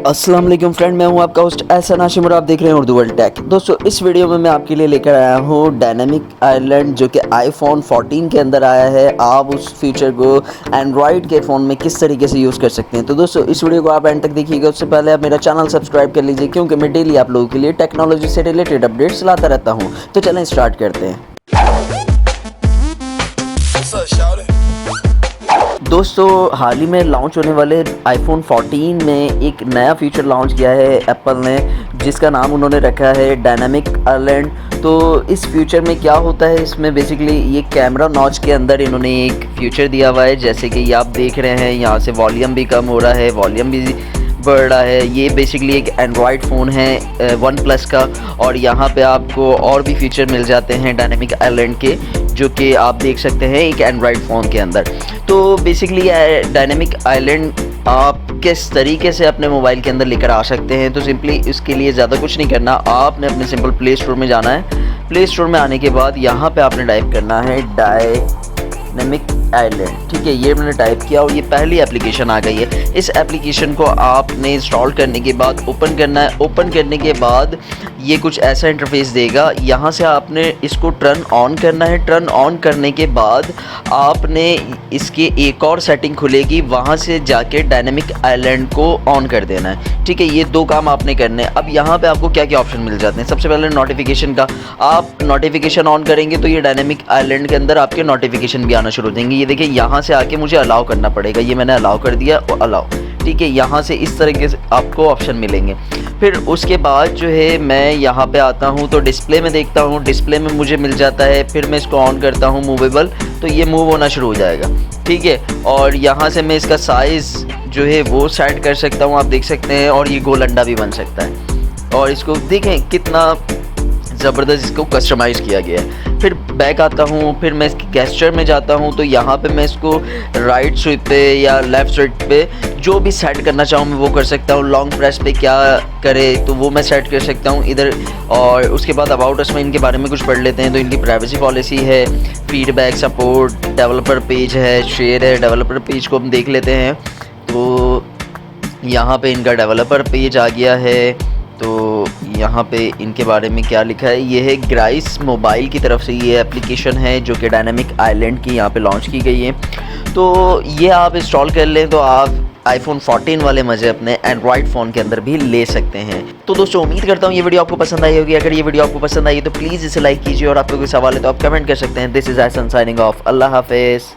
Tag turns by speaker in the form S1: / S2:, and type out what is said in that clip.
S1: अस्सलाम वालेकुम फ्रेंड, मैं हूं आपका होस्ट एहसन हाशिम और आप देख रहे हैं उर्दू वर्ल्ड टेक। दोस्तों, इस वीडियो में मैं आपके लिए लेकर आया हूं डायनामिक आइलैंड, जो कि आईफोन 14 के अंदर आया है। आप उस फीचर को एंड्रॉयड के फ़ोन में किस तरीके से यूज़ कर सकते हैं। तो दोस्तों, इस वीडियो को आप एंड तक देखिएगा। उससे पहले आप मेरा चैनल सब्सक्राइब कर लीजिए, क्योंकि मैं डेली आप लोगों के लिए टेक्नोलॉजी से रिलेटेड अपडेट्स लाता रहता हूँ। तो चलें स्टार्ट करते हैं। दोस्तों, हाल ही में लॉन्च होने वाले आईफोन 14 में एक नया फीचर लॉन्च किया है एप्पल ने, जिसका नाम उन्होंने रखा है डायनामिक आइलैंड। तो इस फीचर में क्या होता है, इसमें बेसिकली ये कैमरा नॉच के अंदर इन्होंने एक फीचर दिया हुआ है। जैसे कि ये आप देख रहे हैं, यहाँ से वॉल्यूम भी कम हो रहा है, वॉल्यूम भी बढ़ रहा है। ये बेसिकली एक एंड्रॉयड फ़ोन है वन प्लस का, और यहाँ पे आपको और भी फीचर मिल जाते हैं डायनामिक आइलैंड के, जो कि आप देख सकते हैं एक एंड्रॉयड फ़ोन के अंदर। तो बेसिकली डायनामिक आइलैंड आप किस तरीके से अपने मोबाइल के अंदर लेकर आ सकते हैं। तो सिंपली इसके लिए ज़्यादा कुछ नहीं करना, आपने अपने सिंपल प्ले स्टोर में जाना है। प्ले स्टोर में आने के बाद यहाँ पे आपने टाइप करना है डायनामिक आइलैंड। ठीक है, ये मैंने टाइप किया और ये पहली एप्लीकेशन आ गई है। इस एप्लीकेशन को आपने इंस्टॉल करने के बाद ओपन करना है। ओपन करने के बाद ये कुछ ऐसा इंटरफेस देगा। यहाँ से आपने इसको टर्न ऑन करना है। टर्न ऑन करने के बाद आपने इसकी एक और सेटिंग खुलेगी, वहाँ से जाके डायनामिक आइलैंड को ऑन कर देना है। ठीक है, ये दो काम आपने करने हैं। अब यहाँ पे आपको क्या क्या ऑप्शन मिल जाते हैं। सबसे पहले नोटिफिकेशन का, आप नोटिफिकेशन ऑन करेंगे तो ये डायनामिक आइलैंड के अंदर आपके नोटिफिकेशन भी आना शुरू हो जाएंगे। ये देखिए, यहाँ से आके मुझे अलाउ करना पड़ेगा। ये मैंने अलाउ कर दिया और अलाउ। ठीक है, यहाँ से इस तरीके से आपको ऑप्शन मिलेंगे। फिर उसके बाद जो है मैं यहाँ पे आता हूँ तो डिस्प्ले में देखता हूँ। डिस्प्ले में मुझे मिल जाता है, फिर मैं इसको ऑन करता हूँ मूवेबल, तो ये मूव होना शुरू हो जाएगा। ठीक है, और यहाँ से मैं इसका साइज़ जो है वो सेट कर सकता हूँ, आप देख सकते हैं। और ये गोल अंडा भी बन सकता है। और इसको देखें कितना ज़बरदस्त इसको कस्टमाइज़ किया गया है। फिर बैक आता हूँ, फिर मैं इसके गेस्चर में जाता हूँ। तो यहाँ पे मैं इसको राइट स्विप पे या लेफ़्ट स्विप पे जो भी सेट करना चाहूँ मैं वो कर सकता हूँ। लॉन्ग प्रेस पे क्या करे तो वो मैं सेट कर सकता हूँ इधर। और उसके बाद अबाउट अस में इनके बारे में कुछ पढ़ लेते हैं। तो इनकी प्राइवेसी पॉलिसी है, फीडबैक, सपोर्ट, डेवलपर पेज है, शेयर है। डेवलपर पेज को हम देख लेते हैं। तो यहाँ पे इनका डेवलपर पेज आ गया है। तो यहाँ पे इनके बारे में क्या लिखा है, ये है ग्राइस मोबाइल की तरफ से ये एप्लीकेशन है, जो कि डायनामिक आइलैंड की यहाँ पे लॉन्च की गई है। तो ये आप इंस्टॉल कर लें तो आप आईफोन 14 वाले मज़े अपने एंड्रॉयड फ़ोन के अंदर भी ले सकते हैं। तो दोस्तों, उम्मीद करता हूँ ये वीडियो आपको पसंद आई होगी। अगर ये वीडियो आपको पसंद आई तो प्लीज़ इसे लाइक कीजिए, और आपको कोई सवाल है तो आप कमेंट कर सकते हैं। This is Ehsan signing off. अल्लाह हाफिज़।